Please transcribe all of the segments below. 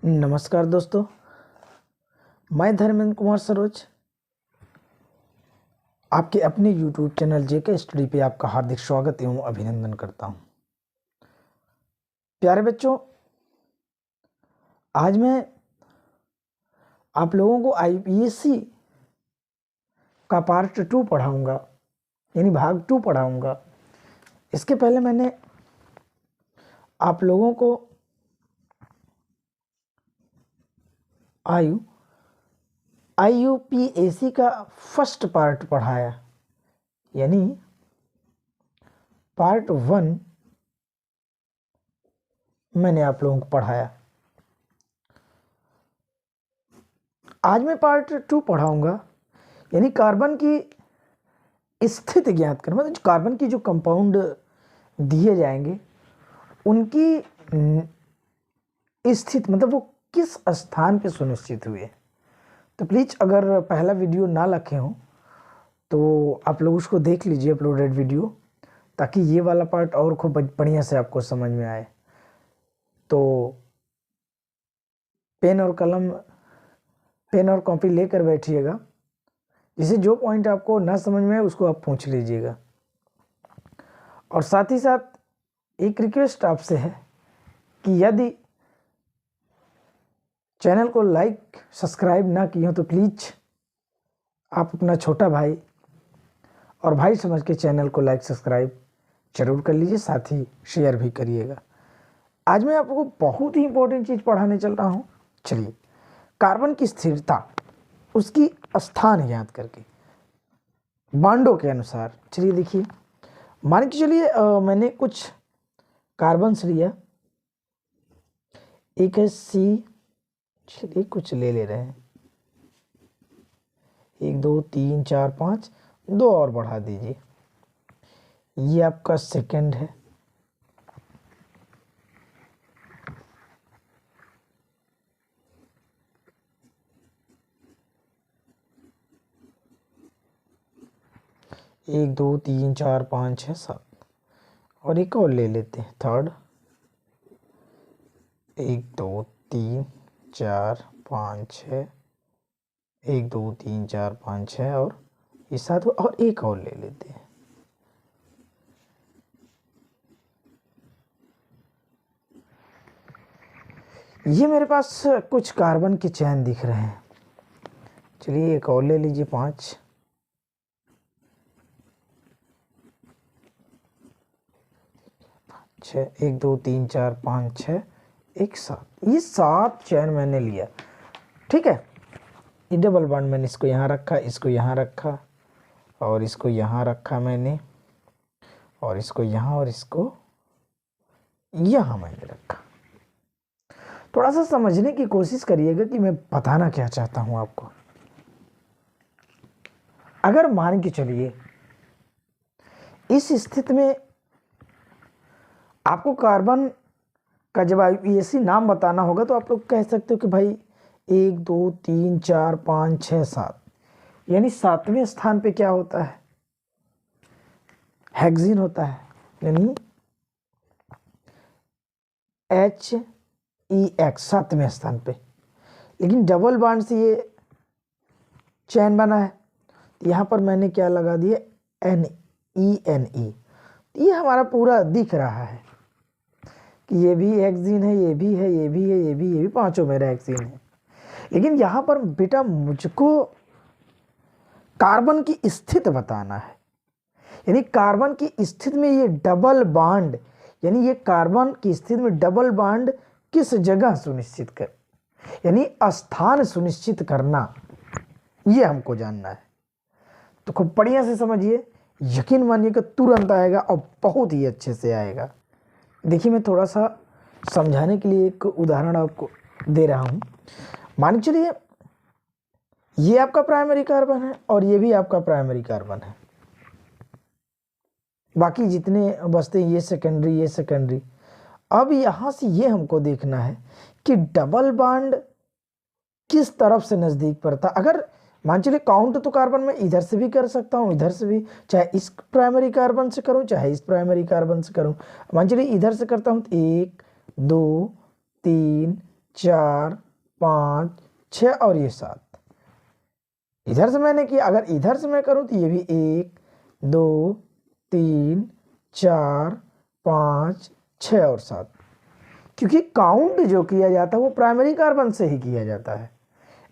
नमस्कार दोस्तों, मैं धर्मेंद्र कुमार सरोज आपके अपने YouTube चैनल जेके स्टडी पे आपका हार्दिक स्वागत एवं अभिनंदन करता हूं। प्यारे बच्चों, आज मैं आप लोगों को IPSC का पार्ट 2 पढ़ाऊंगा, यानी भाग 2 पढ़ाऊंगा। इसके पहले मैंने आप लोगों को IUPAC का फर्स्ट पार्ट पढ़ाया, यानी पार्ट 1 मैंने आप लोगों को पढ़ाया। आज मैं पार्ट 2 पढ़ाऊंगा, यानी कार्बन की स्थिति ज्ञात करना, मतलब कार्बन की जो कंपाउंड दिए जाएंगे उनकी स्थिति, मतलब वो किस स्थान पे सुनिश्चित हुए। तो प्लीज़ अगर पहला वीडियो ना रखे हो तो आप लोग उसको देख लीजिए, अपलोडेड वीडियो, ताकि ये वाला पार्ट और खूब बढ़िया से आपको समझ में आए। तो पेन और कॉपी लेकर बैठिएगा, जिसे जो पॉइंट आपको ना समझ में आए उसको आप पूछ लीजिएगा। और साथ ही साथ एक रिक्वेस्ट आपसे है कि यदि चैनल को लाइक सब्सक्राइब ना किए हो तो प्लीज़ आप अपना छोटा भाई और भाई समझ के चैनल को लाइक सब्सक्राइब जरूर कर लीजिए, साथ ही शेयर भी करिएगा। आज मैं आपको बहुत ही इंपॉर्टेंट चीज़ पढ़ाने चल रहा हूँ। चलिए, कार्बन की स्थिरता, उसकी स्थान ज्ञात करके बांडों के अनुसार। चलिए देखिए, मान के चलिए मैंने कुछ कार्बन्स लिया, एक है C, चलिए कुछ ले रहे हैं, 1 2 3 4 5, 2 और बढ़ा दीजिए। ये आपका सेकंड है, एक 2 3 4 5 6 7, और एक और ले लेते हैं, थर्ड, 1 2 3 4 5 6, 1 2 3 4 5 6, और ये 7, और एक और ले लेते हैं। ये मेरे पास कुछ कार्बन के चैन दिख रहे हैं। चलिए एक और ले लीजिए, 5, 6, 1 2 3 4 5 6, 1 7, ये 7 चैन मैंने लिया। ठीक है, ये डबल बॉन्ड मैंने इसको यहाँ रखा, इसको यहाँ रखा, और इसको यहाँ रखा मैंने, और इसको यहाँ, और इसको यहाँ मैंने रखा। थोड़ा सा समझने की कोशिश करिएगा कि मैं बताना क्या चाहता हूँ आपको। अगर मान के चलिए इस स्थिति में आपको कार्बन का जब IUPAC नाम बताना होगा तो आप लोग कह सकते हो कि भाई 1 2 3 4 5 6 7, यानी 7वें स्थान पे क्या होता है? हेक्सीन होता है, यानी HEX 7वें स्थान पे। लेकिन डबल बॉन्ड से ये चैन बना है, यहाँ पर मैंने क्या लगा दिया? NE। ये हमारा पूरा दिख रहा है कि ये भी हेक्सीन है, ये भी है, ये भी है, ये भी, पांचों मेरा हेक्सीन है। लेकिन यहाँ पर बेटा मुझको कार्बन की स्थिति बताना है, यानी कार्बन की स्थिति में ये डबल बॉन्ड, यानी ये कार्बन की स्थिति में डबल बॉन्ड किस जगह सुनिश्चित कर, यानी स्थान सुनिश्चित करना, ये हमको जानना है। तो खूब बढ़िया से समझिए, यकीन मानिएगा तुरंत आएगा और बहुत ही अच्छे से आएगा। देखिए, मैं थोड़ा सा समझाने के लिए एक उदाहरण आपको दे रहा हूँ। मान चलिए ये आपका प्राइमरी कार्बन है और ये भी आपका प्राइमरी कार्बन है, बाकी जितने बचते हैं ये सेकेंडरी, ये सेकेंडरी। अब यहाँ से ये हमको देखना है कि डबल बॉन्ड किस तरफ से नज़दीक पड़ता। अगर मान चलिए काउंट तो कार्बन में इधर से भी कर सकता हूँ, इधर से भी, चाहे इस प्राइमरी कार्बन से करूँ चाहे इस प्राइमरी कार्बन से करूँ। मान चलिए इधर से करता हूँ तो 1 2 3 4 5 6 और ये 7। इधर से मैंने किया, अगर इधर से मैं करूं तो ये भी 1 2 3 4 5 6 और 7, क्योंकि काउंट जो किया जाता है वो प्राइमरी कार्बन से ही किया जाता है।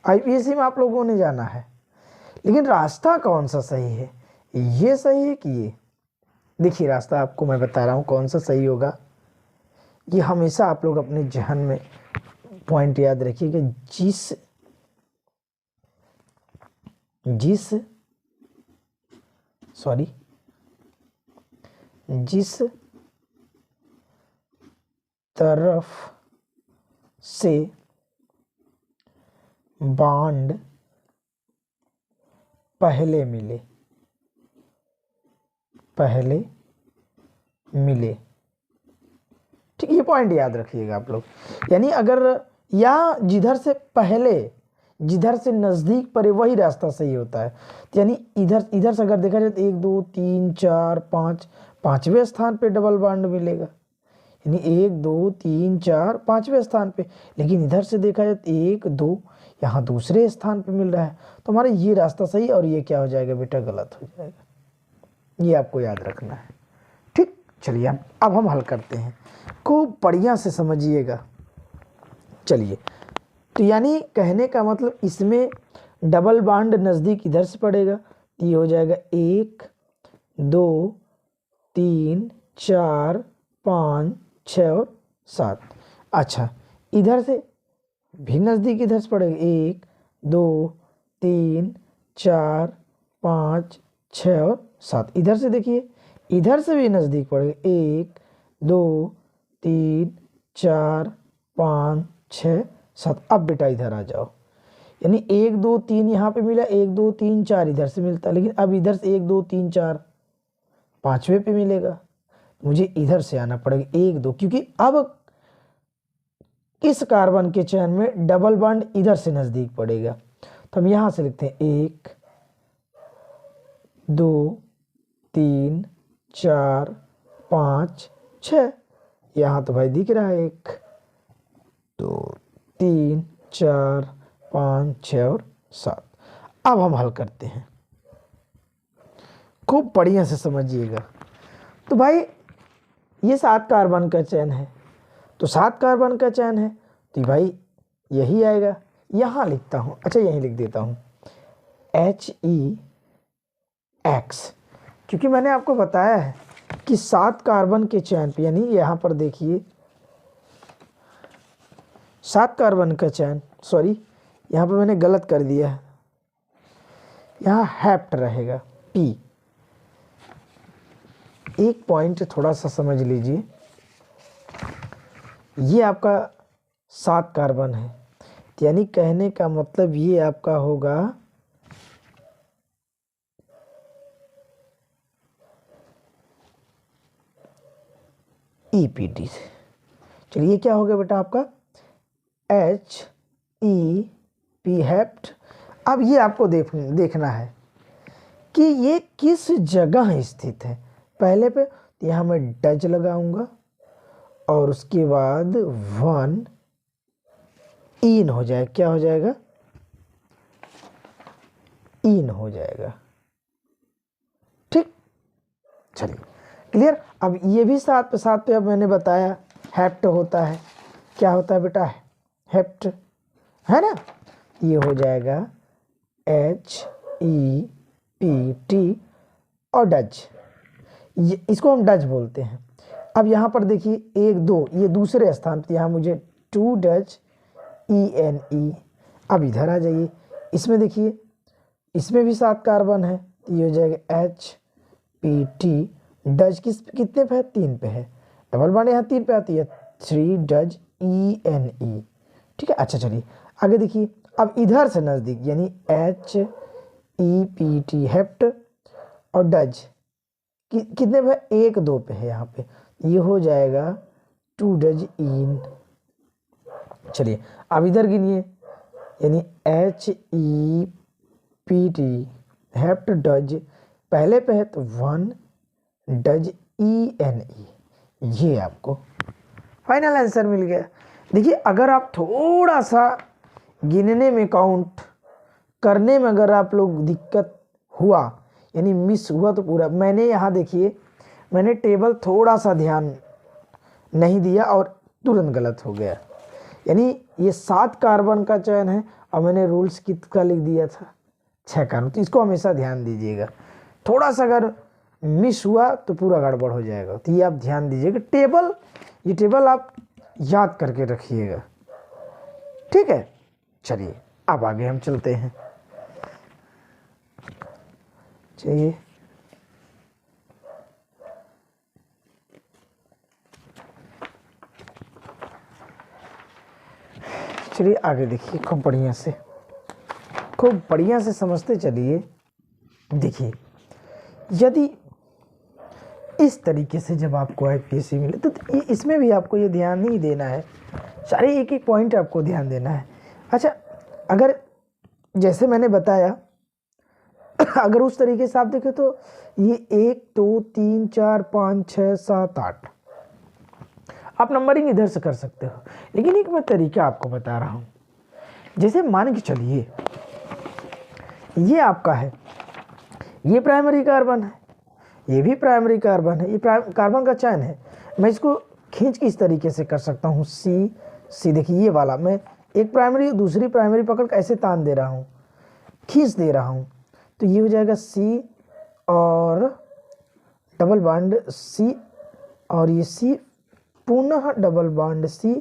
आईपीएससी में आप लोगों ने जाना है। लेकिन रास्ता कौन सा सही है, ये सही है कि ये? देखिए रास्ता आपको मैं बता रहा हूँ कौन सा सही होगा। ये हमेशा आप लोग अपने जहन में पॉइंट याद रखिए कि जिस तरफ से बॉन्ड पहले मिले ठीक, ये पॉइंट याद रखिएगा आप लोग। यानी अगर या जिधर से नजदीक पड़े वही रास्ता सही होता है। तो यानी इधर से अगर देखा जाए तो 1 2 3 4 5, पांचवें स्थान पे डबल बॉन्ड मिलेगा, यानी 1 2 3 4 पांचवें स्थान पे। लेकिन इधर से देखा जाए तो 1 2 यहाँ दूसरे स्थान पे मिल रहा है, तो हमारा ये रास्ता सही और ये क्या हो जाएगा बेटा, गलत हो जाएगा। ये आपको याद रखना है। ठीक, चलिए अब हम हल करते हैं, खूब बढ़िया से समझिएगा। चलिए, तो यानी कहने का मतलब इसमें डबल बॉन्ड नज़दीक इधर से पड़ेगा, तो ये हो जाएगा 1 2 3 4 5 6 और 7। अच्छा, इधर से भी नज़दीक इधर से पड़ेगा, 1 2 3 4 5 6 और 7। इधर से देखिए, इधर से भी नज़दीक पड़ेगा, 1 2 3 4 5 6 7। अब बेटा इधर आ जाओ, यानी 1 2 3 यहाँ पे मिला, 1 2 3 4 इधर से मिलता, लेकिन अब इधर से 1 2 3 4 पांचवें पे मिलेगा, मुझे इधर से आना पड़ेगा 1 2, क्योंकि अब इस कार्बन के चयन में डबल बॉन्ड इधर से नज़दीक पड़ेगा। तो हम यहाँ से लिखते हैं 1 2 3 4 5 6। यहाँ तो भाई दिख रहा है 1 2 3 4 5 6 और 7। अब हम हल करते हैं, खूब बढ़िया से समझिएगा। तो भाई ये 7 कार्बन का चयन है, तो 7 कार्बन का चयन है तो भाई यही आएगा। यहाँ लिखता हूँ, अच्छा यहीं लिख देता हूँ HEX, क्योंकि मैंने आपको बताया है कि 7 कार्बन के चयन पे, यानी यहाँ पर देखिए 7 कार्बन का चयन, सॉरी यहाँ पे मैंने गलत कर दिया है, यहाँ हेप्ट रहेगा P। एक पॉइंट थोड़ा सा समझ लीजिए, ये आपका 7 कार्बन है, यानी कहने का मतलब ये आपका होगा EPD से। चलिए क्या हो गया बेटा आपका HEP हेप्ट। अब ये आपको देखना है कि ये किस जगह स्थित है। पहले पे यहाँ मैं डज लगाऊंगा और उसके बाद 1 इन हो जाएगा, क्या हो जाएगा, इन हो जाएगा। ठीक, चलिए क्लियर। अब ये भी 7 पे अब मैंने बताया हेप्ट होता है, क्या होता है बेटा, हेप्ट है ना। ये हो जाएगा HEPT और डज, इसको हम डज बोलते हैं। अब यहाँ पर देखिए 1 2 ये दूसरे स्थान पर, यहाँ मुझे 2 डज ENE। अब इधर आ जाइए, इसमें देखिए इसमें भी 7 कार्बन है, तो ये हो जाएगा HPT। डज कितने पे है, 3 पे है, डबल बॉन्ड यहाँ 3 पे आती है, 3 डज ENE। ठीक है, अच्छा चलिए आगे देखिए। अब इधर से नज़दीक यानी HEPT हेप्ट और डज कितने पे, 1 2 पे है यहाँ पे, ये हो जाएगा 2 डज इन। चलिए अब इधर गिनिए, यानी HEPT हेप्ट डज पहले पे है तो 1 डज ENE। ये आपको फाइनल आंसर मिल गया। देखिए अगर आप थोड़ा सा गिनने में, काउंट करने में अगर आप लोग दिक्कत हुआ, यानी मिस हुआ, तो पूरा, मैंने यहाँ देखिए मैंने टेबल थोड़ा सा ध्यान नहीं दिया और तुरंत गलत हो गया। यानी ये 7 कार्बन का चयन है और मैंने रूल्स कितना लिख दिया था, 6 कार्बन। तो इसको हमेशा ध्यान दीजिएगा, थोड़ा सा अगर मिस हुआ तो पूरा गड़बड़ हो जाएगा। तो ये आप ध्यान दीजिएगा, टेबल, ये टेबल आप याद करके रखिएगा, ठीक है। चलिए अब आगे हम चलते हैं। चलिए चलिए आगे देखिए, खूब बढ़िया से समझते चलिए। देखिए यदि इस तरीके से जब आपको आईपीएससी मिले तो इसमें भी आपको ये ध्यान नहीं देना है, सारे एक एक पॉइंट आपको ध्यान देना है। अच्छा, अगर जैसे मैंने बताया अगर उस तरीके से आप देखें तो ये 1 2 3 4 5 6 7 8 आप नंबरिंग इधर से कर सकते हो, लेकिन एक मैं तरीका आपको बता रहा हूँ। जैसे मान के चलिए ये आपका है, ये प्राइमरी कार्बन है, ये भी प्राइमरी कार्बन है, ये कार्बन का चयन है। मैं इसको खींच के इस तरीके से कर सकता हूँ, सी देखिए ये वाला, मैं एक प्राइमरी दूसरी प्राइमरी पकड़ के ऐसे तान दे रहा हूँ, खींच दे रहा हूँ, तो ये हो जाएगा सी और डबल बॉन्ड सी, और ये सी पुनः डबल बॉन्ड सी,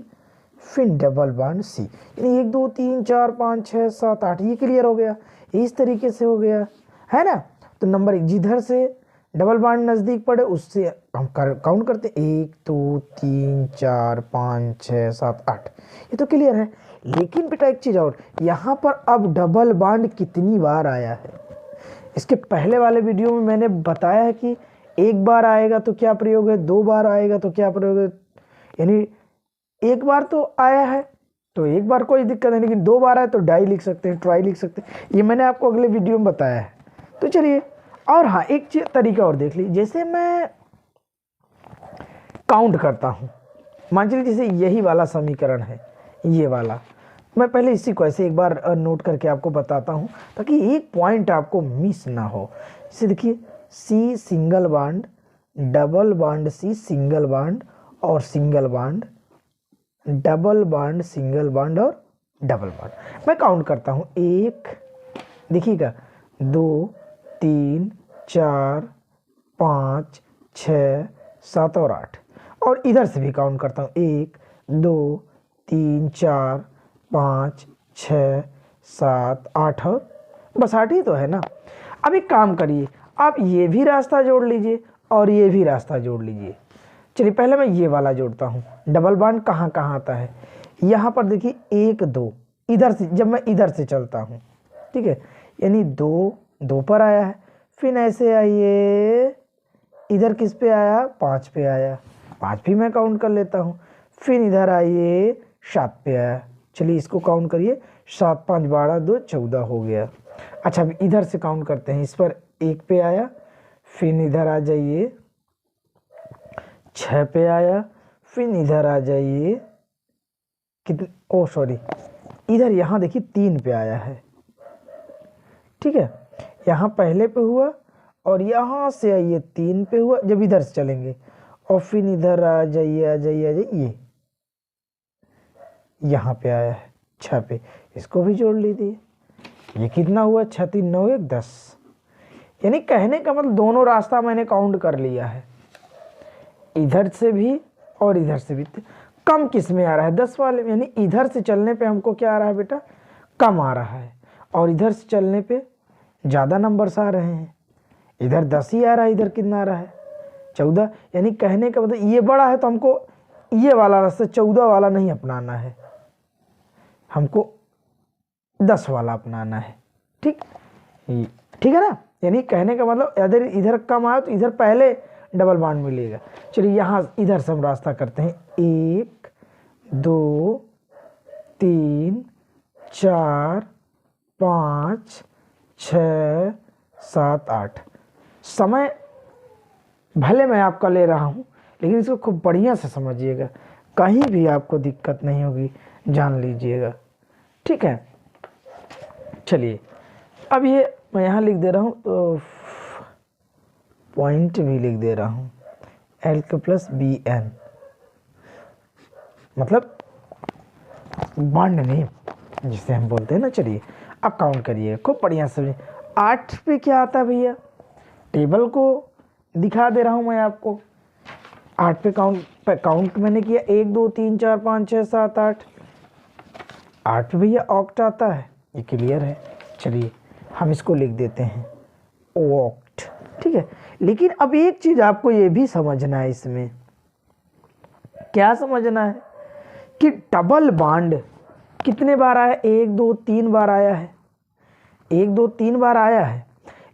फिर डबल बॉन्ड सी, यानी 1 2 3 4 5 6 7 8। ये क्लियर हो गया, इस तरीके से हो गया है ना। तो नंबर जिधर से डबल बॉन्ड नज़दीक पड़े उससे हम काउंट करते 1 2 3 4 5 6 7 8। ये तो क्लियर है। लेकिन बेटा एक चीज़ और, यहाँ पर अब डबल बॉन्ड कितनी बार आया है, इसके पहले वाले वीडियो में मैंने बताया है कि 1 बार आएगा तो क्या प्रयोग है, 2 बार आएगा तो क्या प्रयोग है। यानी 1 बार तो आया है तो 1 बार कोई दिक्कत नहीं, लेकिन 2 बार आए तो डाई लिख सकते हैं, ट्राई लिख सकते हैं। ये मैंने आपको अगले वीडियो में बताया है। तो चलिए, और हाँ एक तरीका और देख लीजिए। जैसे मैं काउंट करता हूँ, मान चलिए जैसे यही वाला समीकरण है, ये वाला, मैं पहले इसी को ऐसे एक बार नोट करके आपको बताता हूँ ताकि एक पॉइंट आपको मिस ना हो। जैसे देखिए C single bond, double bond C, single bond और single bond, double bond single bond और डबल बॉन्ड। मैं काउंट करता हूँ, 1 देखिएगा, 2 3 4 5 6 7 और 8, और इधर से भी काउंट करता हूँ, 1 2 3 4 5 6 7 8 और बस 8 ही तो है ना। अब एक काम करिए, आप ये भी रास्ता जोड़ लीजिए और ये भी रास्ता जोड़ लीजिए। चलिए पहले मैं ये वाला जोड़ता हूँ। डबल बॉन्ड कहाँ कहाँ आता है, यहाँ पर देखिए 1 2, इधर से जब मैं इधर से चलता हूँ, ठीक है, यानी 2 पर आया है, फिर ऐसे आइए इधर किस पे आया, 5 पे आया, 5 भी मैं काउंट कर लेता हूँ, फिर इधर आइए 7 पे आया। चलिए इसको काउंट करिए, 7 5 12 2 14 हो गया। अच्छा अब इधर से काउंट करते हैं, इस पर 1 पे आया, फिर इधर आ जाइए 6 पे आया, फिर इधर आ जाइए कितने, ओ सॉरी, इधर यहाँ देखिए 3 पे आया है, ठीक है, यहाँ पहले पे हुआ और यहाँ से आइए 3 पे हुआ जब इधर से चलेंगे, और फिर इधर आ जाइए आ जाइए आ जाइए, ये यहाँ पे आया है 6 पे, इसको भी जोड़ लीजिए। ये कितना हुआ, 6 3 9 1 10। यानी कहने का मतलब दोनों रास्ता मैंने काउंट कर लिया है, इधर से भी और इधर से भी। कम किस में आ रहा है, 10 वाले में, यानी इधर से चलने पे हमको क्या आ रहा है बेटा, कम आ रहा है, और इधर से चलने पे ज़्यादा नंबर्स आ रहे हैं। इधर 10 ही आ रहा है, इधर कितना आ रहा है 14। यानी कहने का मतलब ये बड़ा है तो हमको ये वाला रास्ता 14 वाला नहीं अपनाना है, हमको 10 वाला अपनाना है, ठीक ठीक है ना। यानी कहने का मतलब अगर इधर कम आया तो इधर पहले डबल बॉन्ड मिलेगा। चलिए यहाँ इधर से हम रास्ता करते हैं, 1 2 3 4 5 6 7 8। समय भले मैं आपका ले रहा हूँ, लेकिन इसको खूब बढ़िया से समझिएगा। कहीं भी आपको दिक्कत नहीं होगी, जान लीजिएगा। ठीक है, चलिए अब ये मैं यहाँ लिख दे रहा हूँ, तो पॉइंट भी लिख दे रहा हूँ, एल्क प्लस बी एन, मतलब बॉन्ड नेम जिसे हम बोलते हैं ना। चलिए अब काउंट करिए, खूब बढ़िया से। 8 पे क्या आता है भैया, टेबल को दिखा दे रहा हूँ मैं आपको। 8 पे काउंट मैंने किया, 1 2 3 4 5 6 7 8। 8 पे भैया ऑक्ट आता है, ये क्लियर है। चलिए हम इसको लिख देते हैं ऑक्ट, ठीक है। लेकिन अब एक चीज आपको ये भी समझना है, इसमें क्या समझना है कि डबल बॉन्ड कितने बार आया, 1 2 3 बार आया है, 1 2 3 बार आया है,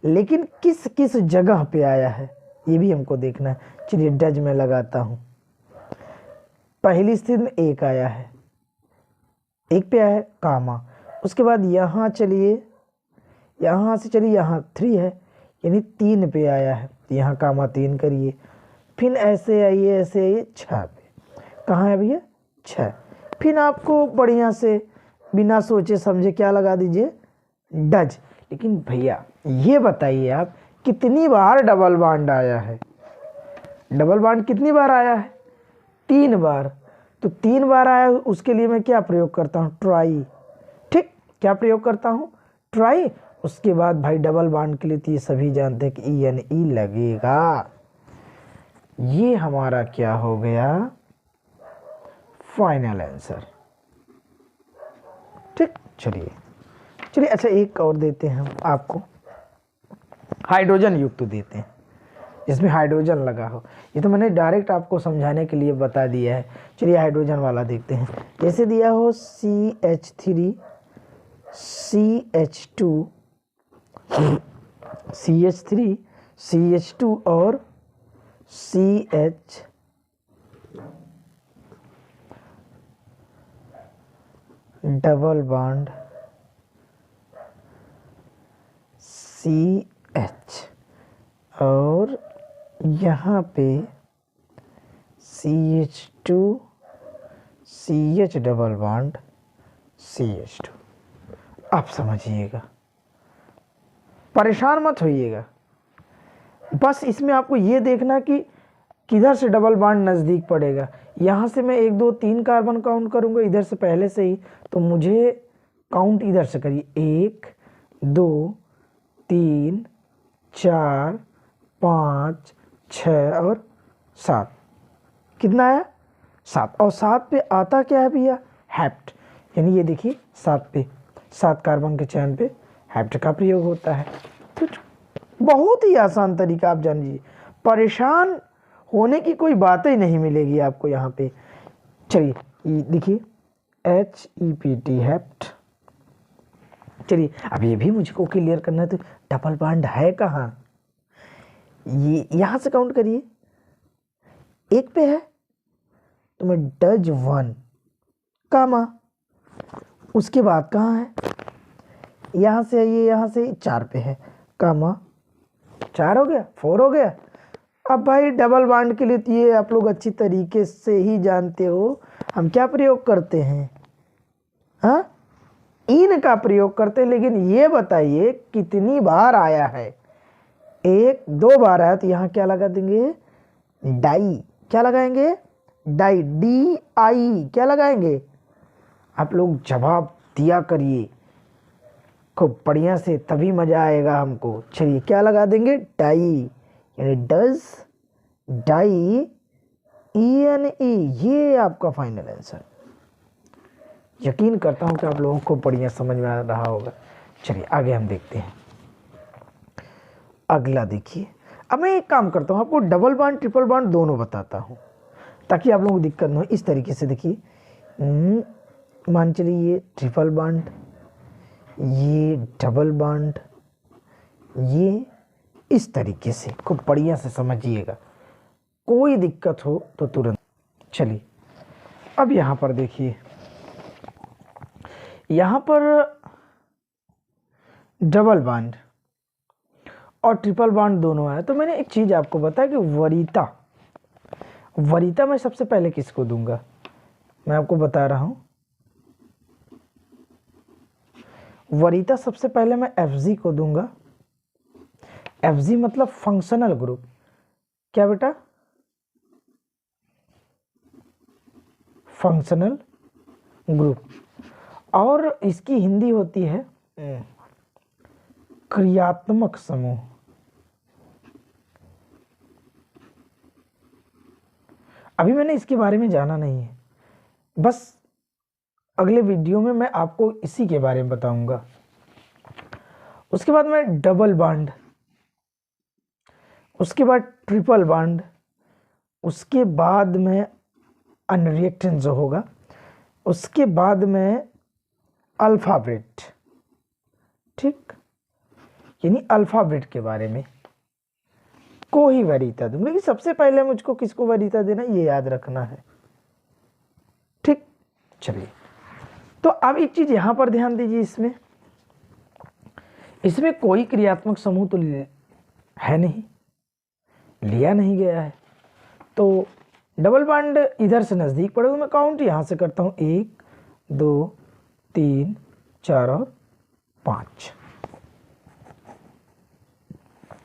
लेकिन किस किस जगह पे आया है ये भी हमको देखना है। चलिए डज में लगाता हूं, पहली स्थिति में 1 आया है, 1 पे आया है कामा, उसके बाद यहाँ चलिए, यहाँ से चलिए यहाँ 3 है, यानी 3 पे आया है, यहाँ कामा 3 करिए, फिर ऐसे आइए ऐसे आइए 6 पे, कहाँ है भैया 6। फिर आपको बढ़िया से बिना सोचे समझे क्या लगा दीजिए, डज। लेकिन भैया ये बताइए आप कितनी बार डबल बॉन्ड आया है, डबल बॉन्ड कितनी बार आया है, 3 बार। तो 3 बार आया है, उसके लिए मैं क्या प्रयोग करता हूँ, ट्राई। ठीक, क्या प्रयोग करता हूँ, ट्राई। उसके बाद भाई डबल बॉन्ड के लिए तो ये सभी जानते हैं कि ई एन ई लगेगा। ये हमारा क्या हो गया, फाइनल आंसर। ठीक, चलिए चलिए अच्छा एक और देते हैं हम आपको, हाइड्रोजन युक्त देते हैं जिसमें हाइड्रोजन लगा हो। ये तो मैंने डायरेक्ट आपको समझाने के लिए बता दिया है। चलिए हाइड्रोजन वाला देखते हैं, जैसे दिया हो CH3 CH2 CH3 CH2 और CH डबल बॉन्ड CH, और यहाँ पे CH2 CH double bond CH2। आप समझिएगा, परेशान मत होइएगा, बस इसमें आपको ये देखना कि किधर से डबल बॉन्ड नज़दीक पड़ेगा। यहाँ से मैं 1 2 3 कार्बन काउंट करूँगा इधर से पहले से ही, तो मुझे काउंट इधर से करिए, 1 2 3 4 5 6 और 7। कितना आया, 7। और 7 पे आता क्या है भैया, हैप्ट, यानी ये देखिए 7 पे 7 कार्बन के चयन पे हैप्ट का प्रयोग होता है। तो बहुत ही आसान तरीका, आप जान लीजिए, परेशान होने की कोई बात ही नहीं मिलेगी आपको यहाँ पे। चलिए देखिए HEPT हैप्ट। चलिए अब ये भी मुझको क्लियर करना है, तो डबल बॉन्ड है कहाँ, ये यहाँ से काउंट करिए, 1 पे है तो मैं डज 1 कामा, उसके बाद कहाँ है, यहाँ से आइए, यहाँ से 4 पे है कामा, 4 हो गया, 4 हो गया। अब भाई डबल बॉन्ड के लिए तो ये आप लोग अच्छी तरीके से ही जानते हो, हम क्या प्रयोग करते हैं, हाँ इन का प्रयोग करते हैं। लेकिन ये बताइए कितनी बार आया है, 1 2 बार आया, तो यहाँ क्या लगा देंगे, डाई। क्या लगाएंगे, डाई, DI क्या लगाएंगे। आप लोग जवाब दिया करिए खूब बढ़िया से, तभी मजा आएगा हमको। चलिए क्या लगा देंगे, डाई, यानी डज डाई ENE, ये आपका फाइनल आंसर। यकीन करता हूं कि आप लोगों को बढ़िया समझ में आ रहा होगा। चलिए आगे हम देखते हैं, अगला देखिए। अब मैं एक काम करता हूं, आपको डबल बॉन्ड ट्रिपल बॉन्ड दोनों बताता हूं ताकि आप लोगों को दिक्कत न हो। इस तरीके से देखिए, मान चलिए ये ट्रिपल बॉन्ड, ये डबल बॉन्ड, ये इस तरीके से खूब बढ़िया से समझिएगा, कोई दिक्कत हो तो तुरंत। चलिए अब यहाँ पर देखिए, यहाँ पर डबल बॉन्ड और ट्रिपल बॉन्ड दोनों है। तो मैंने एक चीज़ आपको बताया कि वरीयता, वरीयता मैं सबसे पहले किसको दूंगा, मैं आपको बता रहा हूं। वरीयता सबसे पहले मैं Fg को दूंगा। Fg मतलब फंक्शनल ग्रुप। क्या बेटा? Functional group. और इसकी हिंदी होती है क्रियात्मक समूह। अभी मैंने इसके बारे में जाना नहीं है, बस अगले वीडियो में मैं आपको इसी के बारे में बताऊंगा। उसके बाद में डबल बॉन्ड, उसके बाद ट्रिपल बॉन्ड, उसके बाद में अनरिएक्टेंस जो होगा, उसके बाद में अल्फाबेट। ठीक, यानी अल्फाबेट के बारे में को ही वरीयता दूं, लेकिन सबसे पहले मुझको किसको वरीयता देना ये याद रखना है। ठीक, चलिए। तो अब एक चीज यहां पर ध्यान दीजिए, इसमें कोई क्रियात्मक समूह तो है नहीं, लिया नहीं गया है। तो डबल बॉन्ड इधर से नजदीक पड़ेगा, मैं काउंट यहां से करता हूं 1 2 3 4 और 5।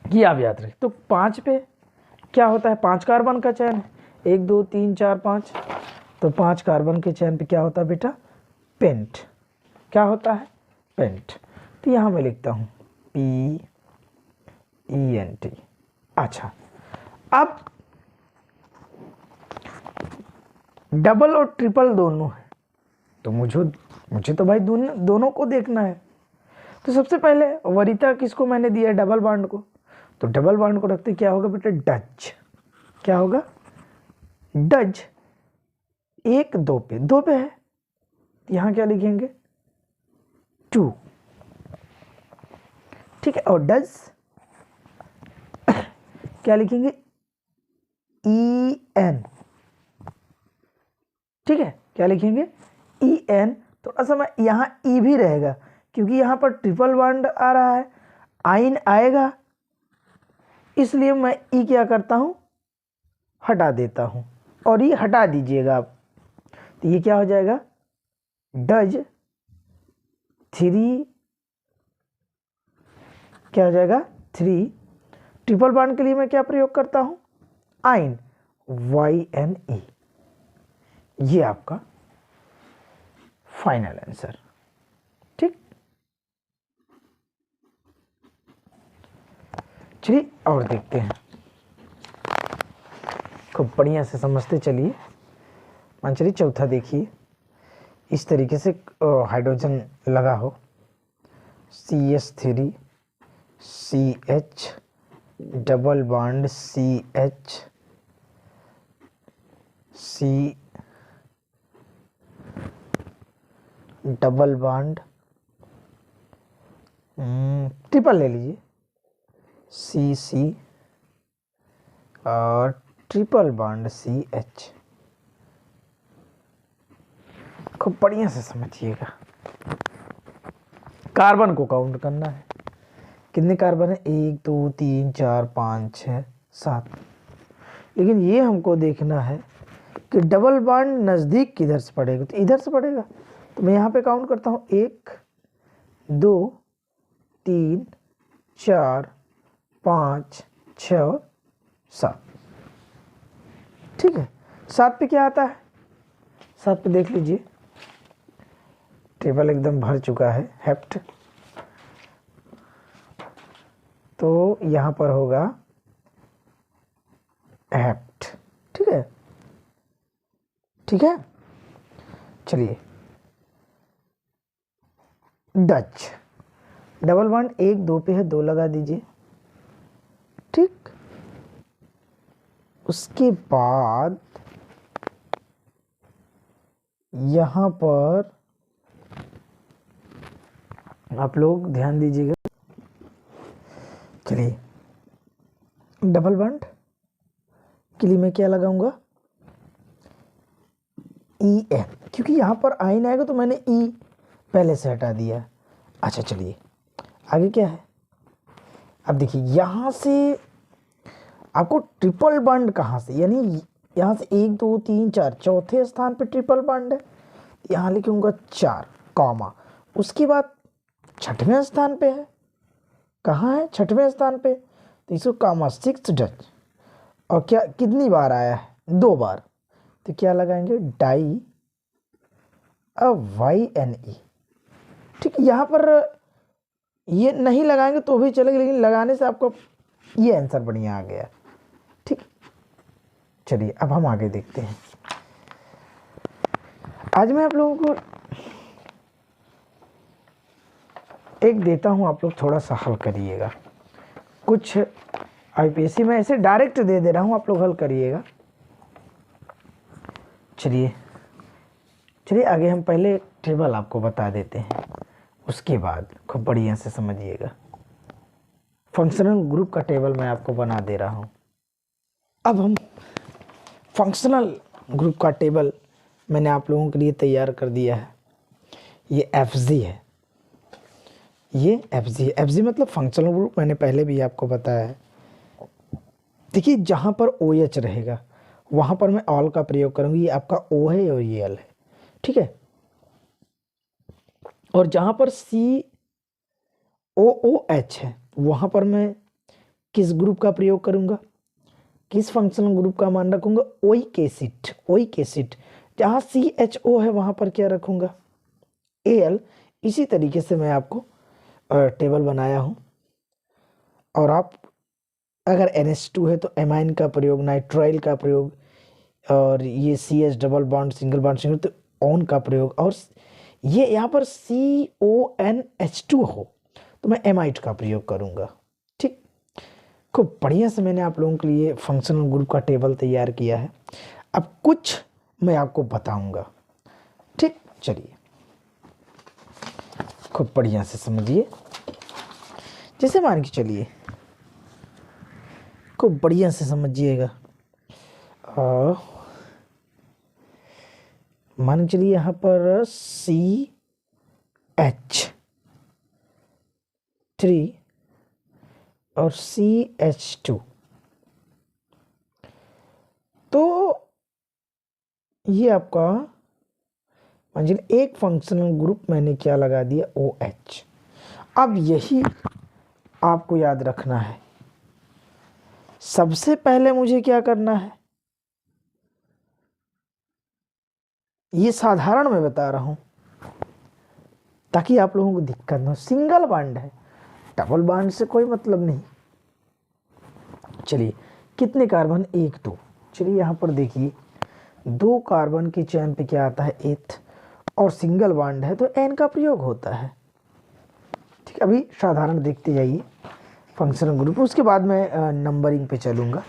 ये आप याद रखें। तो 5 पे क्या होता है? 5 कार्बन का चयन है, 1 2 3 4 5। तो 5 कार्बन के चयन पे क्या होता है बेटा? पेंट। क्या होता है? पेंट। तो यहां मैं लिखता हूं PENT। अच्छा, अब डबल और ट्रिपल दोनों है, तो मुझे तो भाई दोनों को देखना है। तो सबसे पहले वरीयता किसको मैंने दिया? डबल बॉन्ड को। तो डबल बॉन्ड को रखते क्या होगा बेटा? डच। क्या होगा? डच। 1 2 पे, 2 पे है, यहां क्या लिखेंगे? 2। ठीक है, और डज क्या लिखेंगे? EN। ठीक है, क्या लिखेंगे? EN। थोड़ा सा मैं यहां ई भी रहेगा, क्योंकि यहां पर ट्रिपल बॉन्ड आ रहा है, आइन आएगा, इसलिए मैं ई क्या करता हूं? हटा देता हूं, और ये हटा दीजिएगा आप। तो ये क्या हो जाएगा? डज 3। क्या हो जाएगा? 3। ट्रिपल बॉन्ड के लिए मैं क्या प्रयोग करता हूं? आइन, YNE। ये आपका फाइनल आंसर। ठीक, चलिए और देखते हैं, खूब बढ़िया से समझते चलिए। मान चलिए चौथा देखिए, इस तरीके से हाइड्रोजन लगा हो, CH3 CH double bond CH C double bond triple ले लीजिए, CC और ट्रिपल बॉन्ड CH। खूब बढ़िया से समझिएगा। कार्बन को काउंट करना है, कितने कार्बन है? 1 2 3 4 5 6 7। लेकिन ये हमको देखना है कि डबल बॉन्ड नज़दीक किधर से पड़ेगा, तो इधर से पड़ेगा। तो मैं यहाँ पे काउंट करता हूँ 1 2 3 4 5 6 और 7। ठीक है, 7 पे क्या आता है? 7 पे देख लीजिए, टेबल एकदम भर चुका है, हेप्ट। तो यहाँ पर होगा हेप्ट। ठीक है, ठीक है, चलिए। डच डबल बॉन्ड 1 2 पे है, 2 लगा दीजिए। ठीक, उसके बाद यहां पर आप लोग ध्यान दीजिएगा। चलिए, डबल बॉन्ड के लिए मैं क्या लगाऊंगा? EN, क्योंकि यहां पर आइन आएगा तो मैंने ई पहले से हटा दिया। अच्छा, चलिए आगे क्या है? अब देखिए, यहां से आपको ट्रिपल बॉन्ड कहां से, यानी यहाँ से 1 2 3 4 चौथे स्थान पे ट्रिपल बॉन्ड है, यहाँ लिखूंगा 4 कॉमा। उसके बाद छठवें स्थान पे है, कहाँ है छठवें स्थान पे, तो इसको कॉमा 6 डच। और क्या कितनी बार आया है, 2 बार, तो क्या लगाएंगे डाई YNE। ठीक, यहाँ पर ये नहीं लगाएंगे तो भी चलेगा, लेकिन लगाने से आपको ये आंसर बढ़िया आ गया। ठीक, चलिए अब हम आगे देखते हैं। आज मैं आप लोगों को एक देता हूं, आप लोग थोड़ा सा हल करिएगा। कुछ IPSC में ऐसे डायरेक्ट दे रहा हूं, आप लोग हल करिएगा। चलिए आगे हम पहले एक टेबल आपको बता देते हैं, उसके बाद खूब बढ़िया से समझिएगा। फंक्शनल ग्रुप का टेबल मैं आपको बना दे रहा हूं। अब हम फंक्शनल ग्रुप का टेबल मैंने आप लोगों के लिए तैयार कर दिया है। ये FG है, ये FG मतलब फंक्शनल ग्रुप, मैंने पहले भी आपको बताया है। देखिए जहाँ पर OH रहेगा वहाँ पर मैं ऑल का प्रयोग करूँगी, ये आपका O है और ये L है, ठीक है। और जहाँ पर COOH है वहाँ पर मैं किस ग्रुप का प्रयोग करूँगा, किस फंक्शनल ग्रुप का मान रखूँगा, ओइक एसिड। जहाँ CHO है वहाँ पर क्या रखूँगा, AL। इसी तरीके से मैं आपको टेबल बनाया हूँ। और आप अगर NH2 है तो एमाइन का प्रयोग, नाइट्राइल का प्रयोग, और ये CH डबल बॉन्ड सिंगल तो ऑन का प्रयोग, और ये यहाँ पर CONH2 हो तो मैं एमाइड का प्रयोग करूँगा। ठीक, खूब बढ़िया से मैंने आप लोगों के लिए फंक्शनल ग्रुप का टेबल तैयार किया है। अब कुछ मैं आपको बताऊँगा, ठीक। चलिए खूब बढ़िया से समझिए। जैसे मान के चलिए, खूब बढ़िया से समझिएगा। मान के चलिए यहाँ पर CH3 और CH2, तो ये आपका मान लीजिए एक फंक्शनल ग्रुप मैंने क्या लगा दिया, OH। अब यही आपको याद रखना है, सबसे पहले मुझे क्या करना है, ये साधारण मैं बता रहा हूं ताकि आप लोगों को दिक्कत ना हो। सिंगल बॉन्ड है, डबल बॉन्ड से कोई मतलब नहीं। चलिए कितने कार्बन, 1 2। चलिए यहाँ पर देखिए 2 कार्बन के चयन पे क्या आता है, एथ, और सिंगल बॉन्ड है तो N का प्रयोग होता है। ठीक, अभी साधारण देखते जाइए फंक्शनल ग्रुप, उसके बाद मैं नंबरिंग पे चलूँगा,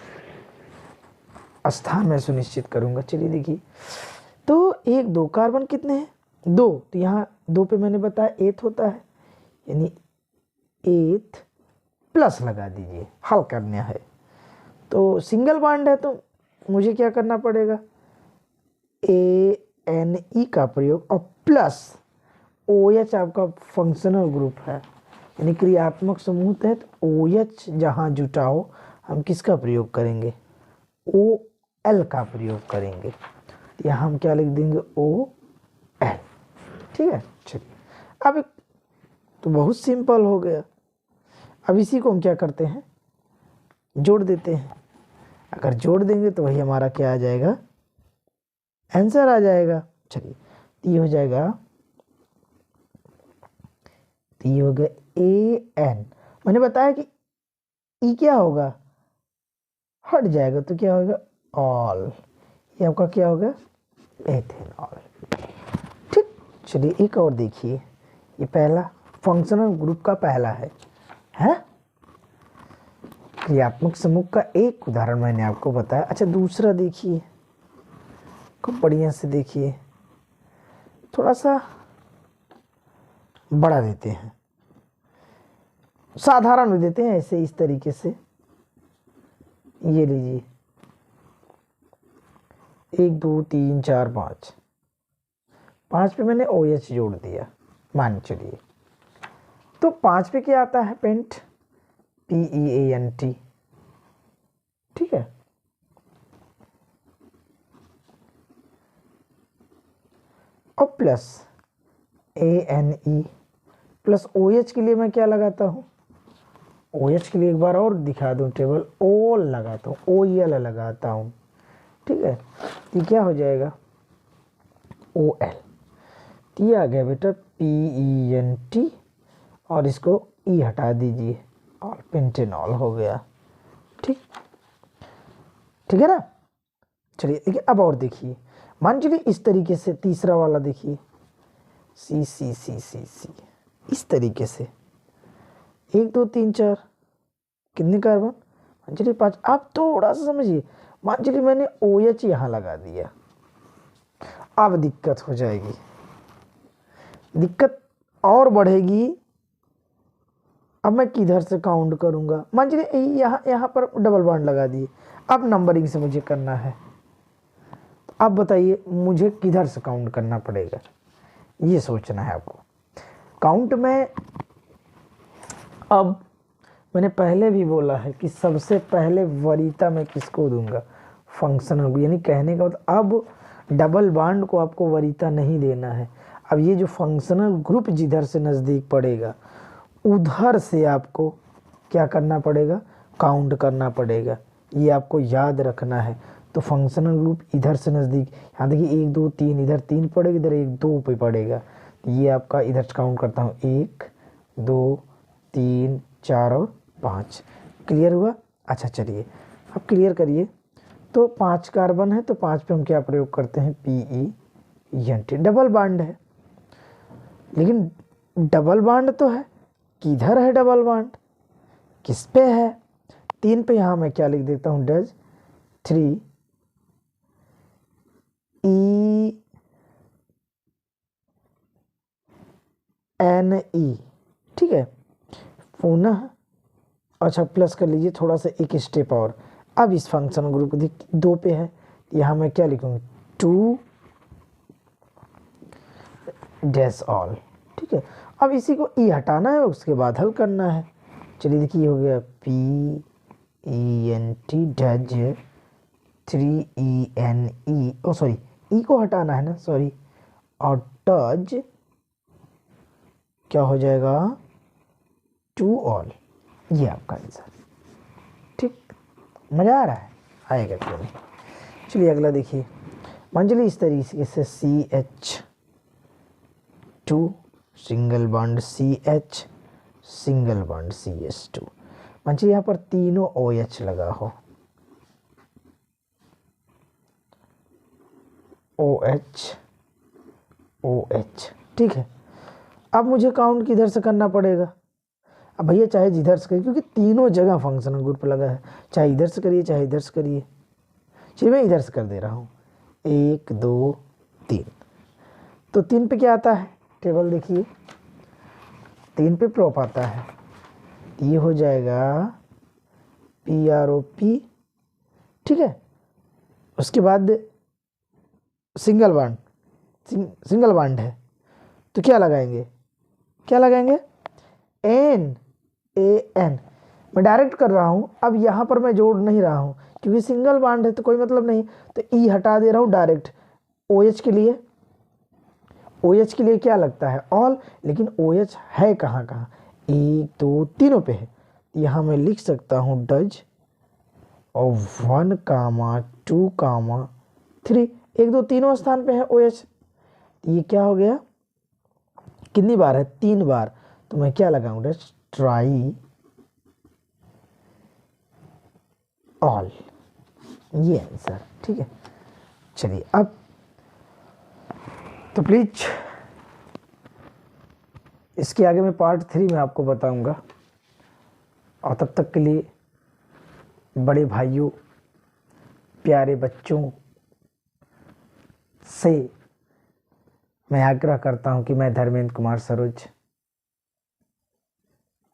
स्थान मैं सुनिश्चित करूँगा। चलिए देखिए, तो 1 2 कार्बन कितने हैं, 2, तो यहाँ 2 पे मैंने बताया एथ होता है, यानी एथ प्लस लगा दीजिए, हल करना है। तो सिंगल बॉन्ड है तो मुझे क्या करना पड़ेगा, ANE का प्रयोग, और प्लस OH आपका फंक्शनल ग्रुप है, यानी क्रियात्मक समूह तहत OH जहाँ जुटा हो हम किसका प्रयोग करेंगे, OL का प्रयोग करेंगे। यहाँ हम क्या लिख देंगे, OL। ठीक है, चलिए अब तो बहुत सिंपल हो गया। अब इसी को हम क्या करते हैं, जोड़ देते हैं। अगर जोड़ देंगे तो वही हमारा क्या आ जाएगा, आंसर आ जाएगा। चलिए ये हो जाएगा, तो ये हो गया AN। मैंने बताया कि E क्या होगा, हट जाएगा तो क्या होगा, ऑल। ये आपका क्या होगा, एथेनॉल। ठीक, चलिए एक और देखिए, ये पहला फंक्शनल ग्रुप का पहला है क्रियात्मक समूह का एक उदाहरण मैंने आपको बताया। अच्छा दूसरा देखिए, खूब बढ़िया से देखिए, थोड़ा सा बड़ा देते हैं, साधारण भी देते हैं, ऐसे इस तरीके से। ये लीजिए 1 2 3 4 5, 5 पे मैंने OH जोड़ दिया, मान चलिए। तो 5 पे क्या आता है, पेंट, PEANT। ठीक है, और प्लस ANE प्लस OH के लिए मैं क्या लगाता हूँ, OH के लिए एक बार और दिखा दूँ टेबल, OL लगाता हूँ, OL लगाता हूँ, ठीक है। ये क्या हो जाएगा OL, ये आ गया बेटा PENT और इसको E हटा दीजिए और पेंटेनॉल हो गया, ठीक ठीक है ना। चलिए देखिए अब और देखिए, मान चलिए इस तरीके से तीसरा वाला देखिए C इस तरीके से 1 2 3 4 कितने कार्बन, मान चलिए 5। आप थोड़ा सा समझिए, मान चलिए मैंने OH यहाँ लगा दिया, अब दिक्कत हो जाएगी, दिक्कत और बढ़ेगी। अब मैं किधर से काउंट करूंगा, मान चलिए यहाँ पर डबल बॉन्ड लगा दिए, अब नंबरिंग से मुझे करना है। अब बताइए मुझे किधर से काउंट करना पड़ेगा, ये सोचना है आपको। काउंट में अब मैंने पहले भी बोला है कि सबसे पहले वरीयता मैं किसको दूंगा, फंक्शनल को, यानी कहने का मतलब अब डबल बॉन्ड को आपको वरीयता नहीं देना है। अब ये जो फंक्शनल ग्रुप जिधर से नज़दीक पड़ेगा उधर से आपको क्या करना पड़ेगा, काउंट करना पड़ेगा, ये आपको याद रखना है। तो फंक्शनल ग्रुप इधर से नज़दीक, यहाँ देखिए 1 2 3, इधर 3 पड़ेगा, इधर 1 2 पे पड़ेगा, तो ये आपका इधर काउंट करता हूँ 1 2 3 4 और 5। क्लियर हुआ। अच्छा चलिए अब क्लियर करिए। तो 5 कार्बन है तो 5 पे हम क्या प्रयोग करते हैं, PENT, डबल बॉन्ड है। लेकिन डबल बॉन्ड तो है, किधर है डबल बॉन्ड, किस पे है, 3 पे। यहाँ मैं क्या लिख देता हूँ, डज 3 ENE, ठीक है। पुनः अच्छा प्लस कर लीजिए थोड़ा सा, एक स्टेप और। अब इस फंक्शन ग्रुप को 2 पे है, यहाँ मैं क्या लिखूँगा 2 डैश ऑल, ठीक है। अब इसी को E हटाना है, उसके बाद हल करना है। चलिए देखिए हो गया PENT does 3ENE, oh sorry E को हटाना है ना, सॉरी, और डज क्या हो जाएगा 2 ऑल, ये आपका आंसर। ठीक, मज़ा आ रहा है, आएगा क्यों नहीं। चलिए अगला देखिए, मान चलिए इस तरीके से CH2 single bond CH single bond CH2, मान चलिए यहाँ पर तीनों OH लगा हो, OH OH, ठीक है। अब मुझे काउंट किधर से करना पड़ेगा, अब भैया चाहे जिधर से करिए, क्योंकि तीनों जगह फंक्शनल ग्रुप लगा है, चाहे इधर से करिए चाहे इधर से करिए। चलिए मैं इधर से कर दे रहा हूँ, 1 2 3। तो 3 पे क्या आता है, टेबल देखिए 3 पे प्रोप आता है, ये हो जाएगा PROP, ठीक है। उसके बाद सिंगल बॉन्ड, सिंगल बॉन्ड है तो क्या लगाएंगे, क्या लगाएंगे NaN, मैं डायरेक्ट कर रहा हूँ। अब यहाँ पर मैं जोड़ नहीं रहा हूँ क्योंकि सिंगल बॉन्ड है तो कोई मतलब नहीं, तो E हटा दे रहा हूँ डायरेक्ट। OH के लिए, OH के लिए क्या लगता है ऑल, लेकिन OH है कहाँ कहाँ, 1 2 तीनों पे है। यहाँ मैं लिख सकता हूँ डज और 1 2 3, 1 2 तीनों स्थान पे है OH। ये क्या हो गया, कितनी बार है 3 बार, तो मैं क्या लगाऊंगा ट्राई ऑल, ये आंसर, ठीक है। चलिए अब तो प्लीज इसके आगे मैं पार्ट 3 में आपको बताऊंगा, और तब तक के लिए बड़े भाइयों प्यारे बच्चों से मैं आग्रह करता हूं कि मैं धर्मेंद्र कुमार सरोज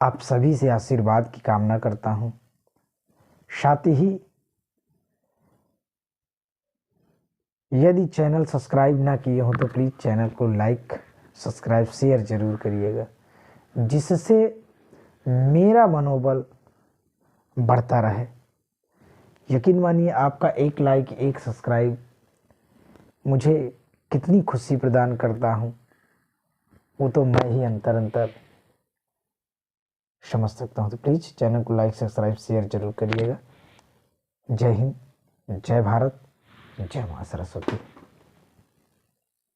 आप सभी से आशीर्वाद की कामना करता हूं। साथ ही यदि चैनल सब्सक्राइब ना किए हो तो प्लीज़ चैनल को लाइक सब्सक्राइब शेयर ज़रूर करिएगा, जिससे मेरा मनोबल बढ़ता रहे। यकीन मानिए आपका एक लाइक एक सब्सक्राइब मुझे कितनी खुशी प्रदान करता हूँ वो तो मैं ही अंतर अंतर समझ सकता हूँ। तो प्लीज़ चैनल को लाइक सब्सक्राइब शेयर जरूर करिएगा। जय हिंद, जय भारत, जय माँ सरस्वती।